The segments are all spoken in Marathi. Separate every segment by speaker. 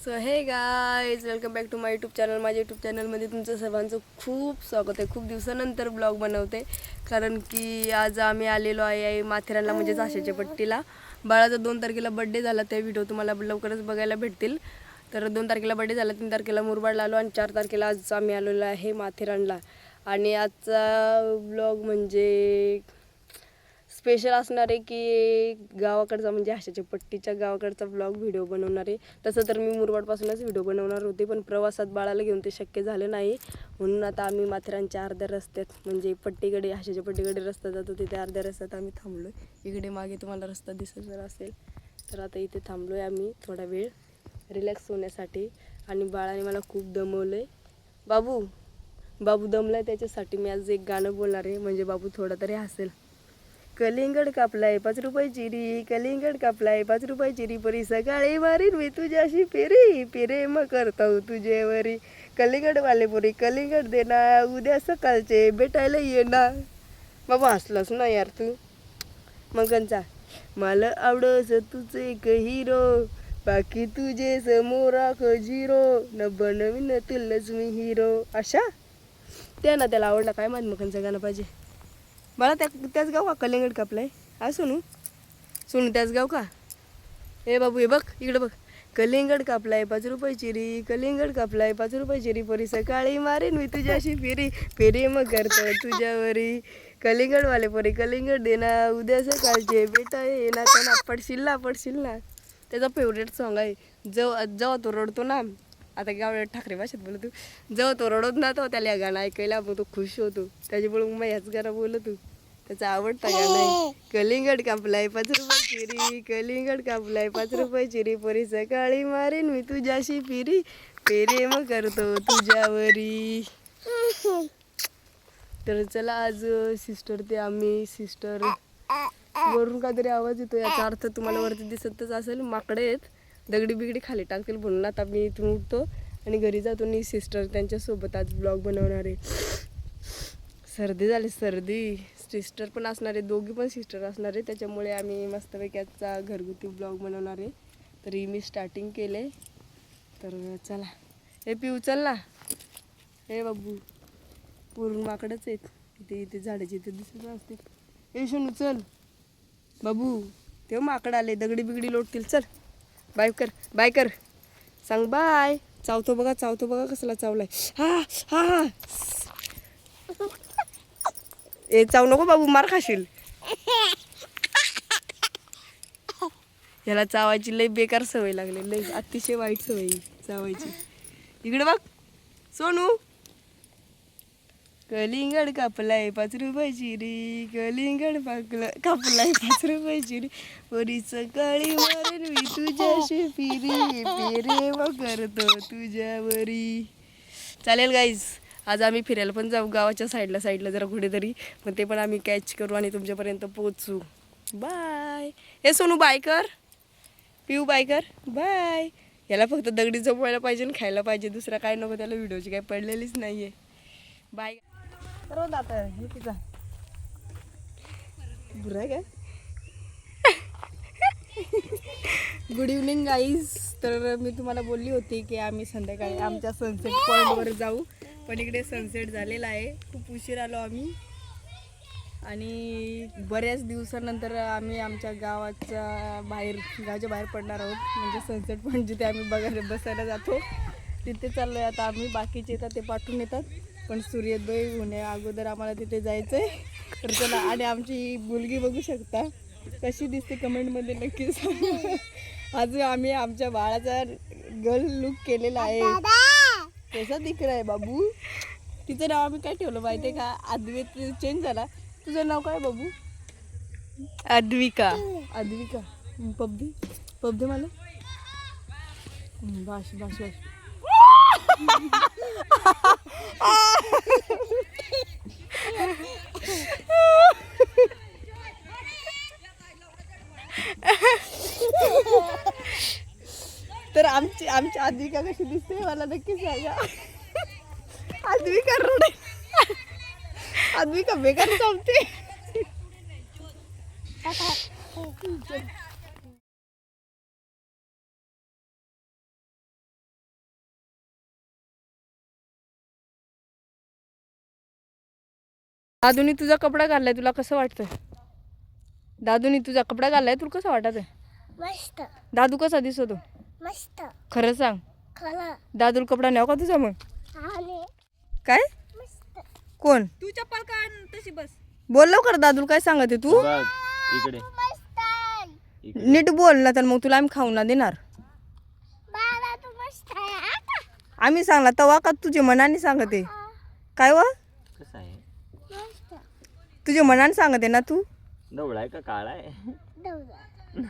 Speaker 1: So hey guys, welcome back to my YouTube channel. माझ्या यूट्यूब चॅनलमध्ये तुमचं सर्वांचं खूप स्वागत आहे. खूप दिवसानंतर ब्लॉग बनवते कारण की आज आम्ही आलेलो आहे माथेरानला, म्हणजे झाशीच्या पट्टीला. बाळाचा 2 तारखेला बड्डे झाला, ते व्हिडिओ तुम्हाला लवकरच बघायला भेटतील. तर 2 तारखेला बड्डे झाला, 3 तारखेला मुरबाडला आलो आणि 4 तारखेला आज आम्ही आलेलो आहे माथेरानला. आणि आजचा ब्लॉग म्हणजे स्पेशल असणार आहे की गावाकडचा, म्हणजे आशाच्या पट्टीच्या गावाकडचा ब्लॉग व्हिडिओ बनवणार आहे. तसं तर मी मुरबाडपासूनच व्हिडिओ बनवणार होते, पण प्रवासात बाळाला घेऊन ते शक्य झालं नाही. म्हणून आता आम्ही माथेरानच्या अर्ध्या रस्त्यात, म्हणजे पट्टीकडे, आशाच्या पट्टीकडे रस्ता जातो तिथे अर्ध्या रस्त्यात आम्ही थांबलो. इकडे मागे तुम्हाला रस्ता दिसत असेल. तर आता इथे थांबलो आहे आम्ही थोडा वेळ रिलॅक्स होण्यासाठी. आणि बाळाने मला खूप दमवलं आहे. बाबू दमलाय, त्याच्यासाठी मी आज एक गाणं बोलणार आहे, म्हणजे बाबू थोडा तरी हसेल. कलिंगड कापलाय 5 रुपये चिरी, कलिंगड कापलाय 5 रुपये चिरी, परी सकाळी मारीन मी तुझ्याशी फेरी, प्रेम करतो तुझ्यावरी. कलिंगड वाले पोरी कलिंगड देना, उद्या सकाळचे भेटायला ये ना. बाबा हसलास ना यार तू. मग कंचा मला आवडस तुझे एक हिरो, बाकी तुझे समोरा झिरो, न बनवीन तुलाच मी हिरो. अशा त्या ना त्याला आवडला काय माहित मग गाणं पाहिजे. बाळा त्याच गाव का कलिंगड कापलाय? हा सोनू त्याच गाव का? हे बाबू हे बघ इकडे बघ. कलिंगड कापलाय 5 रुपये चिरी, कलिंगड कापलाय 5 रुपये चिरी, परी सकाळी मारेन मी तुझ्याशी फेरी मग करतो तुझ्यावरी. कलिंगडवाले पोरी कलिंगड देना, उद्या सकाळचे बेटा ये ना. त्यांना पडशील ना. त्याचा फेवरेट सॉन्ग आहे. जेव्हा तो रडतो ना, आता गाव ठाकरे भाषेत बोलतो, जेव्हा तो रडत ना तो त्याला गाणं ऐकायला मग तो खुश होतो. त्याच्यामुळे मग ह्याच गाणं बोलतो. त्याचा आवडता गाणं आहे. कलिंगड कापलाय 5 रुपये चिरी, कलिंगड कापलाय 5 रुपये चिरी, परी सकाळी मारेन मी तुझ्याशी फेरी मग करतो तुझ्यावरी. तर चला आज सिस्टर वरून काहीतरी आवाज येतो. याचा अर्थ तुम्हाला वरती दिसतच असेल, माकडे आहेत, दगडी बिगडी खाली टाकतील. म्हणून आता मी इथून उठतो आणि घरी जातो. आणि सिस्टर त्यांच्यासोबत आज ब्लॉग बनवणार आहे. सर्दी झाली. सिस्टर पण असणार आहे, दोघी पण सिस्टर असणार आहे. त्याच्यामुळे आम्ही मस्तपैकी आजचा घरगुती ब्लॉग बनवणार आहे. तरी मी स्टार्टिंग केले. तर चला. हे पिऊ चल ना. हे बाबू पूर्ण माकडच आहेत इथे झाडाचे इथे दिसत असते. हे शनू चल. बाबू तेव्हा माकड आले, दगडी बिगडी लोटतील. चल बाय कर सांग बाय. चावतो बघा कसला चावलाय. हा ए चावू नको बाबू, मार खाशील. याला चावायची लय बेकार सवय लागली, लय अतिशय वाईट सवय चावायची. इकडे बघ सोनू. कलिंगड कापलाय 5 रुपये चिरी, कलिंगड कापलाय 5 रुपये चिरी, परी सकाळी मारेन मी तुझ्याशी प्रेम करतो तुझ्यावरी. चालेल गाईज, आज आम्ही फिरायला पण जाऊ गावाच्या साईडला जरा कुठेतरी, पण ते पण आम्ही कॅच करू आणि तुमच्यापर्यंत पोहोचू. बाय. हे सोनू बाय कर. पिऊ बाय कर. बाय. याला फक्त दगडी जमवायला पाहिजे आणि खायला पाहिजे, दुसरा काय नको त्याला. व्हिडिओची काय पडलेलीच नाही आहे. बाय. रोज आता हे तिचा बुरा काय. Good evening guys. तर मी तुम्हाला बोलली होती की आम्ही संध्याकाळी आमच्या सनसेट पॉईंटवर जाऊ, पण इकडे सनसेट झालेला आहे. खूप उशीर आलो आम्ही आणि बऱ्याच दिवसानंतर आम्ही आमच्या गावाच्या बाहेर पडणार आहोत. म्हणजे सनसेट पॉईंट जिथे आम्ही बसायला जातो तिथे चाललो आहे आता आम्ही. बाकीचे येतात ते पाठवून येतात, पण सूर्योदय होण्या अगोदर आम्हाला तिथे जायचं आहे. तर चला. आणि आमची मुलगी बघू शकता कशी दिसते, कमेंटमध्ये नक्की सांगा. आज आम्ही आमच्या बाळाचा गर्ल लुक केलेला आहे. कसा दिख रहा आहे बाबू. तिचं नाव आम्ही काय ठेवलं माहिती आहे का? अद्वैत चेंज झाला. तुझं नाव काय बाबू? अद्विका. पब्दी मला बाश. तर आमची अद्विका कशी दिसते मला नक्की सांगा. अद्विका बेकार चालते. दादूनी तुझा कपडा घाललाय, तुला कसं वाटतंय? दादूनी तुझा कपडा घाललाय, तुला कसं वाटत आहे?
Speaker 2: मस्त
Speaker 1: दादू कसा दिसतो?
Speaker 2: मस्त
Speaker 1: खरं सांग,
Speaker 2: खरं
Speaker 1: दादूला कपडा न्याव का तुझा मग?
Speaker 2: आणि
Speaker 1: काय?
Speaker 2: मस्त
Speaker 1: कोण
Speaker 3: तू चप्पल काढ तशी बस.
Speaker 1: बोल लवकर, दादूला काय सांगते तू?
Speaker 4: बघ इकडे
Speaker 2: मस्त आहे
Speaker 4: इकडे.
Speaker 1: नीट बोल ना, तर मग तुला आम्ही खाऊ ना देणार.
Speaker 2: बाळा तू मस्त आहे आता
Speaker 1: आम्ही सांगला तवा का तुझ्या मनाने सांगते? काय व
Speaker 4: कसा आहे?
Speaker 2: मस्त
Speaker 1: तुझ्या मनाने सांगते ना तू?
Speaker 4: डवळा आहे का काळा आहे?
Speaker 2: डवला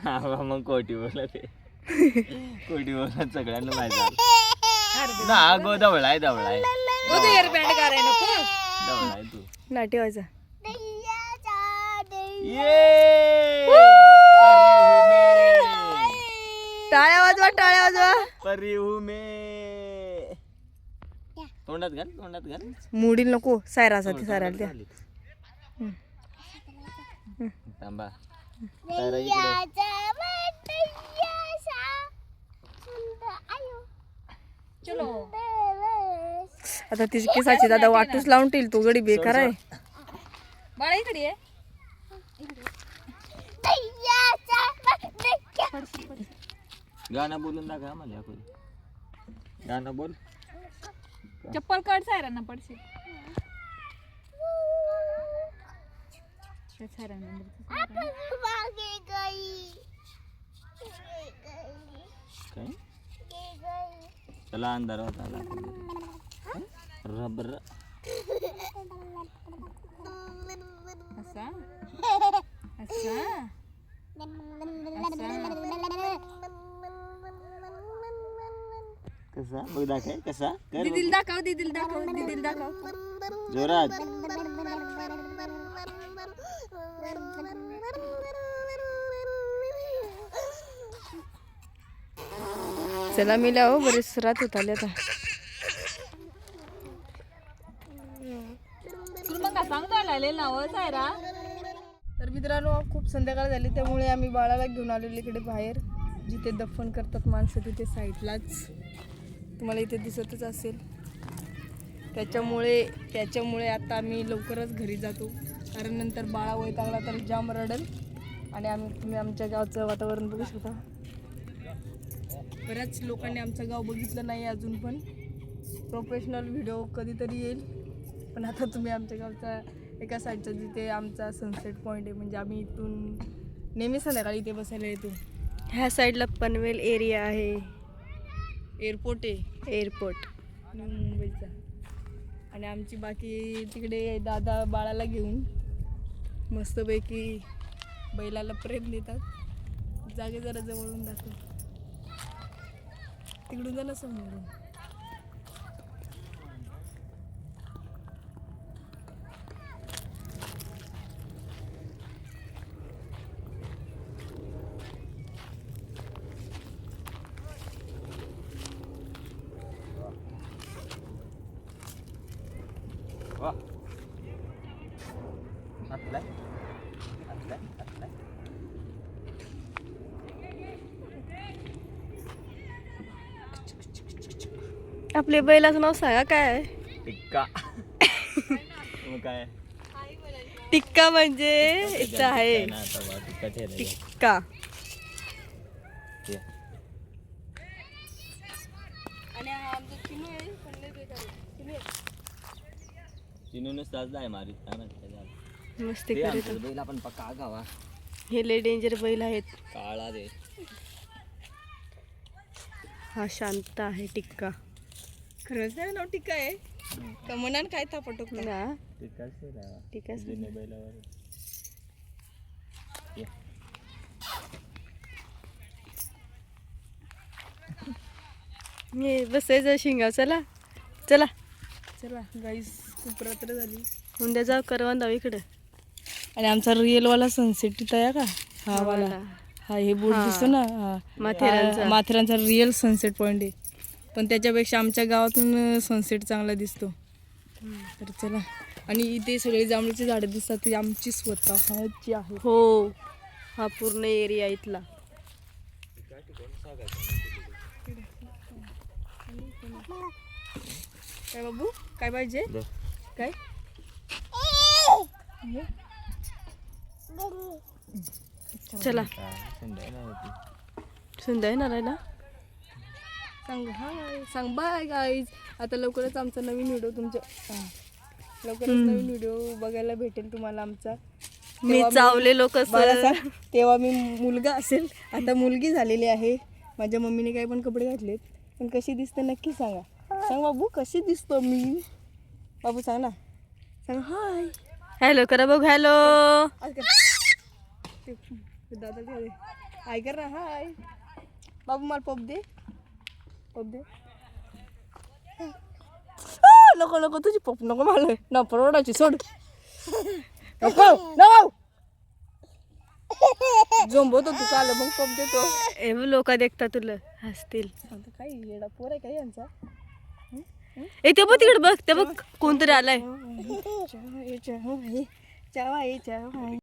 Speaker 4: हा, मग कोटी बोलत आहे. कोटी बोलत सगळ्यांना माहिती आहे. ना गो डवळा आहे डवळा आहे
Speaker 3: हेअरबँड काढाय नको.
Speaker 4: डवळा आहे तू.
Speaker 1: ना ठेवायचा.
Speaker 2: दैयाचा दै
Speaker 4: ये
Speaker 1: टाळ्या वाजवा, टाळ्या वाजवा.
Speaker 4: परी हूँ मैं. तोंडात घाल तोंडात घाल.
Speaker 1: मुडील नको, सायरासाठी सायराला द्या.
Speaker 4: थांबा सायरा इकडे.
Speaker 2: दैयाचा दैयाचा सुंदर आयो
Speaker 3: चलो.
Speaker 1: आता तिची केसाची दादा वाटूच लावून ठेईल, तो गडी बेकार आहे.
Speaker 3: बाळा इकडे ये.
Speaker 2: दैयाचा
Speaker 4: गाणं बोलून दाखवा मला कोणी. गाणं बोल.
Speaker 3: चप्पल काढ सायरांना पडशील.
Speaker 2: आपण मागे गई
Speaker 4: काय चला अंधार होता रबर.
Speaker 3: असा असा
Speaker 4: कसा बघ दाखव कसा कर
Speaker 3: दीदील दाखव, दीदील दाखव, दीदील दाखव.
Speaker 4: जोरात.
Speaker 1: चला मिला हो, बरेच रात होत आले आता.
Speaker 3: तुला मग का सांगतो आले ना हो सायरा.
Speaker 1: तर मित्रांनो, खूप संध्याकाळ झाली, त्यामुळे आम्ही बाळाला घेऊन आलेलो इकडे बाहेर, जिथे दफन करतात माणसं तिथे साईडलाच. तुम्हाला इथे दिसतच असेल. त्याच्यामुळे आता आम्ही लवकरच घरी जातो, कारण नंतर बाळा वैतागला तर जाम रडल. आणि तुम्ही आमच्या गावचं वातावरण बघू शकता. बऱ्याच लोकांनी आमचं गाव बघितलं नाही अजून, पण प्रोफेशनल व्हिडिओ कधीतरी येईल. पण आता तुम्ही आमच्या गावचा एका साईडचा जिथे आमचा सनसेट पॉईंट आहे, म्हणजे आम्ही इथून नेहमी संध्याकाळी इथे बसायला येतो. ह्या साईडला पनवेल एरिया आहे, एअरपोर्ट आहे, एअरपोर्ट मुंबईचा. आणि आमची बाकी तिकडे दादा बाळाला घेऊन मस्तपैकी बैलाला प्रेम देतात. जागे जरा जवळून दाखव, तिकडून जा ना समोरून.
Speaker 4: वा आतलाय आतलाय आतलाय.
Speaker 1: आपल्या बैलाचं नाव सांगा, काय आहे?
Speaker 4: टिक्का. मग काय
Speaker 1: टिक्का म्हणजे इथं आहे
Speaker 4: ना आता बा, टिक्का ठेवायला.
Speaker 1: टिक्का.
Speaker 4: ये.
Speaker 1: आणि हा आमचा चिनू आहे, पण लय बेकार आहे. चिनू आहे.
Speaker 4: चिनूनच तास जाय मारीत काय माहिती काय झालं.
Speaker 1: मस्ती
Speaker 4: ते
Speaker 1: करत.
Speaker 4: आमचं बैल आपण पक्का गावा
Speaker 1: हे लय डेंजर बैल आहेत.
Speaker 4: काळा रे.
Speaker 1: हा शांत आहे टिक्का. खरंच नाही नाव टिक्का आहे का? मनान काय थापटोक ना
Speaker 4: टिक्काच ते राहा.
Speaker 1: टिक्का.
Speaker 4: जुन्या बैलावर. ये.
Speaker 1: हे बसायचं शिंगाव. चला चला चला गाईस, खूप रात्र झाली. उद्या जा करवंद इकडे. आणि आमचा रिअलवाला सनसेट इथं आहे का? हा वाला. हा हे बोर्ड दिसतो ना, माथेरानचा रिअल सनसेट पॉईंट आहे. पण त्याच्यापेक्षा आमच्या गावातून सनसेट चांगला दिसतो. तर चला. आणि इथे सगळे जांभळीची झाडं दिसतात, ती आमची स्वतःची आहे. हो, हा पूर्ण एरिया इथला. काय बाबू, काय पाहिजे? काय चला
Speaker 4: संध्याकाळी नाही होती.
Speaker 1: संध्या येणार आहे ना. सांग हाय, सांग बाय गाईज. आता लवकरच आमचा नवीन व्हिडिओ लवकरच नवीन व्हिडिओ बघायला भेटेल तुम्हाला आमचा. मी चावलेलो कसं तेव्हा मी मुलगा असेल, आता मुलगी झालेली आहे. माझ्या मम्मीने काही पण कपडे घातलेत, पण कशी दिसते नक्की सांगा. सांग बाबू कशी दिसतो मी. बाबू सांग ना, सांग हाय. हॅलो करा बघ. हॅलो दादा हाय कर ना. हाय बाबू मला पप दे, पप दे. नको नको तुझी पप नको मला ना परवडायची सोड. नको नको जमबवतो तू काल मग पप देतो. लोक देखता तुला हसतील. आता काय येडा पोर आहे काय यांचा. ते बघ तिकडे बघ, ते बघ कोणतरी आलाय.